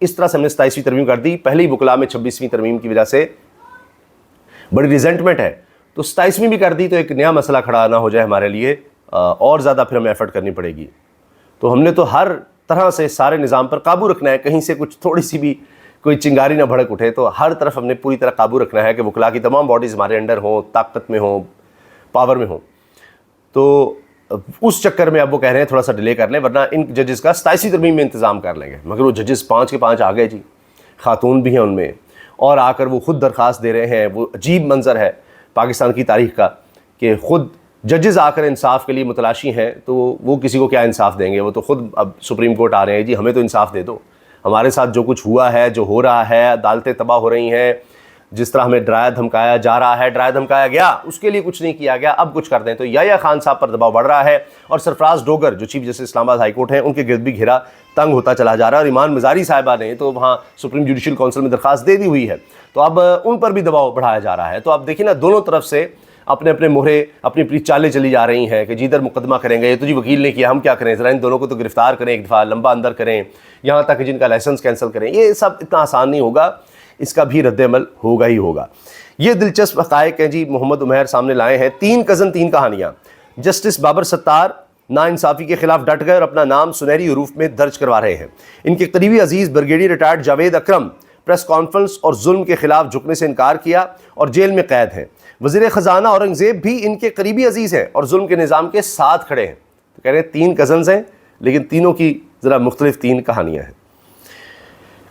اس طرح سے ہم نے 27ویں ترمیم کر دی. پہلے ہی وکلاء میں 26ویں ترمیم کی وجہ سے بڑی ریزنٹمنٹ ہے, تو 27ویں بھی کر دی تو ایک نیا مسئلہ کھڑا نہ ہو جائے ہمارے لیے, اور زیادہ پھر ہمیں ایفرٹ کرنی پڑے گی. تو ہم نے تو ہر طرح سے سارے نظام پر قابو رکھنا ہے, کہیں سے کچھ تھوڑی سی بھی کوئی چنگاری نہ بھڑک اٹھے, تو ہر طرف ہم نے پوری طرح قابو رکھنا ہے کہ وکلاء کی تمام باڈیز ہمارے انڈر ہوں, طاقت میں ہوں, پاور میں ہوں. تو اس چکر میں اب وہ کہہ رہے ہیں تھوڑا سا ڈیلے کر لیں, ورنہ ان ججز کا 27ویں ترمیم میں انتظام کر لیں گے. مگر وہ ججز 5 کے 5 آ گئے جی, خاتون بھی ہیں ان میں, اور آ کر وہ خود درخواست دے رہے ہیں. وہ عجیب منظر ہے پاکستان کی تاریخ کا کہ خود ججز آ کر انصاف کے لیے متلاشی ہیں, تو وہ کسی کو کیا انصاف دیں گے. وہ تو خود اب سپریم کورٹ آ رہے ہیں جی ہمیں تو انصاف دے دو, ہمارے ساتھ جو کچھ ہوا ہے, جو ہو رہا ہے, عدالتیں تباہ ہو رہی ہیں, جس طرح ہمیں ڈرایا دھمکایا جا رہا ہے, ڈرایا دھمکایا گیا, اس کے لیے کچھ نہیں کیا گیا, اب کچھ کر دیں. تو یحییٰ خان صاحب پر دباؤ بڑھ رہا ہے, اور سرفراز ڈوگر جو چیف جسٹس اسلام آباد ہائی کورٹ ہیں ان کے گرد بھی گھیرا تنگ ہوتا چلا جا رہا ہے. اور ایمان مزاری صاحبہ نے تو وہاں سپریم جوڈیشل کونسل میں درخواست دے دی ہوئی ہے, تو اب ان پر بھی دباؤ بڑھایا جا رہا ہے. تو اب دیکھیں نا, دونوں طرف سے اپنے اپنے مہرے اپنی اپنی چالیں چلی جا رہی ہیں کہ جی ادھر مقدمہ کریں گے, یہ تو جی وکیل نے کیا, ہم کیا کریں, ذرا ان دونوں کو تو گرفتار کریں, ایک دفعہ لمبا اندر کریں, یہاں تک کہ جن کا لائسنس کینسل کریں. یہ سب اتنا آسان نہیں ہوگا, اس کا بھی رد عمل ہوگا ہی ہوگا. یہ دلچسپ حقائق ہیں جی محمد عمیر سامنے لائے ہیں. 3 کزن 3 کہانیاں. جسٹس بابر ستار ناانصافی کے خلاف ڈٹ گئے اور اپنا نام سنہری حروف میں درج کروا رہے ہیں. ان کے قریبی عزیز بریگیڈیئر ریٹائرڈ جاوید اکرم پریس کانفرنس اور ظلم کے خلاف جھکنے سے انکار کیا اور جیل میں قید ہیں. وزیر خزانہ اورنگزیب بھی ان کے قریبی عزیز ہیں اور ظلم کے نظام کے ساتھ کھڑے ہیں. تو کہہ رہے ہیں 3 کزنز ہیں, لیکن تینوں کی ذرا مختلف 3 کہانیاں ہیں.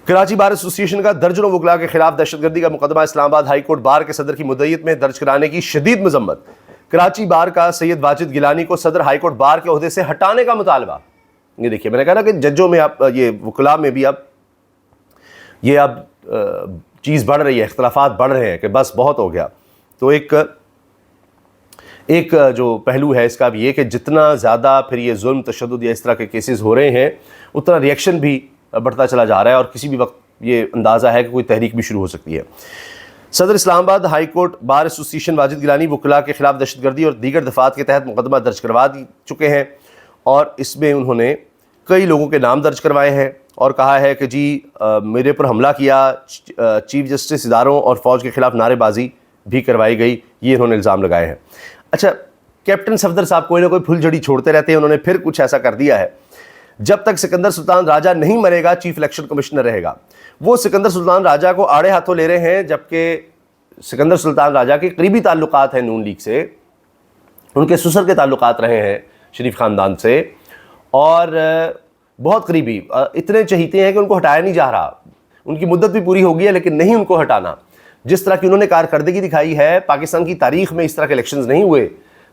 کراچی بار ایسوسی ایشن کا درجنوں وکلاء کے خلاف دہشت گردی کا مقدمہ اسلام آباد ہائی کورٹ بار کے صدر کی مدعیت میں درج کرانے کی شدید مذمت. کراچی بار کا سید واجد گیلانی کو صدر ہائی کورٹ بار کے عہدے سے ہٹانے کا مطالبہ. یہ دیکھیے, میں نے کہا نا کہ ججوں میں اب یہ وکلاء میں بھی اب چیز بڑھ رہی ہے, اختلافات بڑھ رہے ہیں کہ بس بہت ہو گیا. تو ایک جو پہلو ہے اس کا بھی یہ کہ جتنا زیادہ پھر یہ ظلم تشدد یا اس طرح کے کیسز ہو رہے ہیں, اتنا ریئیکشن بھی بڑھتا چلا جا رہا ہے, اور کسی بھی وقت یہ اندازہ ہے کہ کوئی تحریک بھی شروع ہو سکتی ہے. صدر اسلام آباد ہائی کورٹ بار ایسوسی ایشن واجد گیلانی وکلاء کے خلاف دہشت گردی اور دیگر دفعات کے تحت مقدمہ درج کروا چکے ہیں, اور اس میں انہوں نے کئی لوگوں کے نام درج کروائے ہیں اور کہا ہے کہ جی میرے پر حملہ کیا, چیف جسٹس اداروں اور فوج کے خلاف نعرے بازی بھی کروائی گئی, یہ انہوں نے الزام لگائے ہیں. اچھا, کیپٹن صفدر صاحب کوئی نہ کوئی پھل جھڑی چھوڑتے رہتے ہیں, انہوں نے پھر کچھ ایسا کر دیا ہے. جب تک سکندر سلطان راجہ نہیں مرے گا چیف الیکشن کمشنر رہے گا. وہ سکندر سلطان راجہ کو آڑے ہاتھوں لے رہے ہیں, جبکہ سکندر سلطان راجہ کے قریبی تعلقات ہیں نون لیگ سے, ان کے سسر کے تعلقات رہے ہیں شریف خاندان سے, اور بہت قریبی, اتنے چہیتے ہیں کہ ان کو ہٹایا نہیں جا رہا. ان کی مدت بھی پوری ہو گئی ہے لیکن نہیں ان کو ہٹانا. جس طرح کی انہوں نے کارکردگی دکھائی ہے, پاکستان کی تاریخ میں اس طرح کے الیکشنز نہیں ہوئے.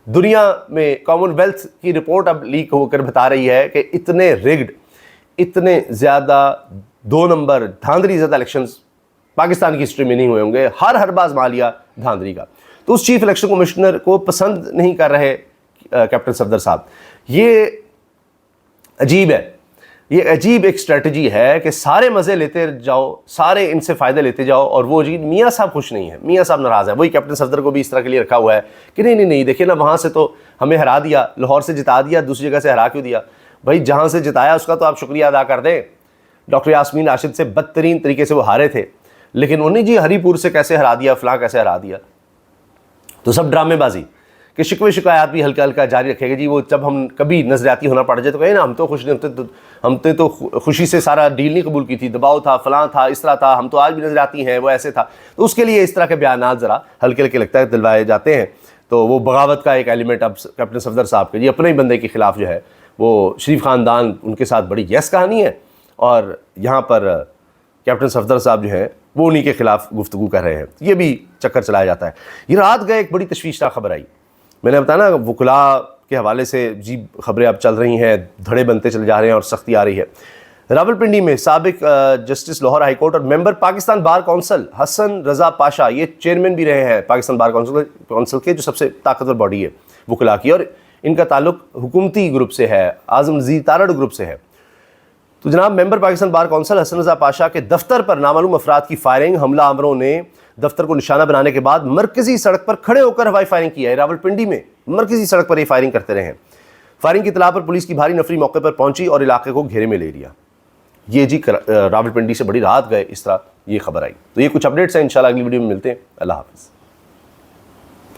دنیا میں کامن ویلتھ کی رپورٹ اب لیک ہو کر بتا رہی ہے کہ اتنے ریگڈ, اتنے زیادہ 2 نمبر دھاندلی زیادہ الیکشنز پاکستان کی ہسٹری میں نہیں ہوئے ہوں گے, ہر باز مالیہ دھاندلی کا. تو اس چیف الیکشن کمشنر کو پسند نہیں کر رہے کیپٹن صفدر صاحب. یہ عجیب ہے, یہ عجیب ایک اسٹریٹجی ہے کہ سارے مزے لیتے جاؤ, سارے ان سے فائدے لیتے جاؤ, اور وہ جی میاں صاحب خوش نہیں ہیں, میاں صاحب ناراض ہیں. وہی کیپٹن صفدر کو بھی اس طرح کے لیے رکھا ہوا ہے کہ نہیں دیکھیں نا, وہاں سے تو ہمیں ہرا دیا, لاہور سے جتا دیا, دوسری جگہ سے ہرا کیوں دیا بھائی؟ جہاں سے جتایا اس کا تو آپ شکریہ ادا کر دیں. ڈاکٹر یاسمین راشد سے بدترین طریقے سے وہ ہارے تھے, لیکن انہیں جی ہری پور سے کیسے ہرا دیا, فلاں کیسے ہرا دیا. تو سب ڈرامے بازی کہ شکوے شکایات بھی ہلکا ہلکا جاری رکھے گا جی. وہ جب ہم کبھی نظریاتی ہونا پڑ جائے تو کہیں نا ہم تو خوش نہیں, ہم نے تو خوشی سے سارا ڈیل نہیں قبول کی تھی, دباؤ تھا, فلاں تھا, اس طرح تھا, ہم تو آج بھی نظریاتی ہیں, وہ ایسے تھا. تو اس کے لیے اس طرح کے بیانات ذرا ہلکے ہلکے لگتا ہے دلوائے جاتے ہیں. تو وہ بغاوت کا ایک ایلیمنٹ اب کیپٹن صفدر صاحب کے جی اپنے ہی بندے کے خلاف جو ہے, وہ شریف خاندان ان کے ساتھ بڑی یس کہانی ہے, اور یہاں پر کیپٹن صفدر صاحب جو ہیں وہ انہی کے خلاف گفتگو کر رہے ہیں. یہ بھی چکر چلایا جاتا ہے. یہ رات گئے ایک بڑی تشویشناک خبر آئی, میں نے بتایا نا وکلاء کے حوالے سے جی خبریں اب چل رہی ہیں, دھڑے بنتے چلے جا رہے ہیں اور سختی آ رہی ہے. راولپنڈی میں سابق جسٹس لاہور ہائی کورٹ اور ممبر پاکستان بار کونسل حسن رضا پاشا, یہ چیئرمین بھی رہے ہیں پاکستان بار کونسل کے, جو سب سے طاقتور باڈی ہے وکلاء کی, اور ان کا تعلق حکومتی گروپ سے ہے, اعظم نذیر تارڑ گروپ سے ہے. تو جناب ممبر پاکستان بار کونسل حسن رضا پاشا کے دفتر پر نامعلوم افراد کی فائرنگ, حملہ آوروں نے دفتر کو نشانہ بنانے کے بعد مرکزی سڑک پر کھڑے ہو کر ہوائی فائرنگ کی ہے. راولپنڈی میں مرکزی سڑک پر یہ فائرنگ کرتے رہے ہیں. فائرنگ کی اطلاع پر پولیس کی بھاری نفری موقع پر پہنچی اور علاقے کو گھیرے میں لے لیا. یہ جی راولپنڈی سے بڑی رات گئے، اس طرح یہ خبر آئی. تو یہ کچھ اپڈیٹس ہیں، انشاءاللہ اگلی ویڈیو میں ملتے ہیں. اللہ حافظ.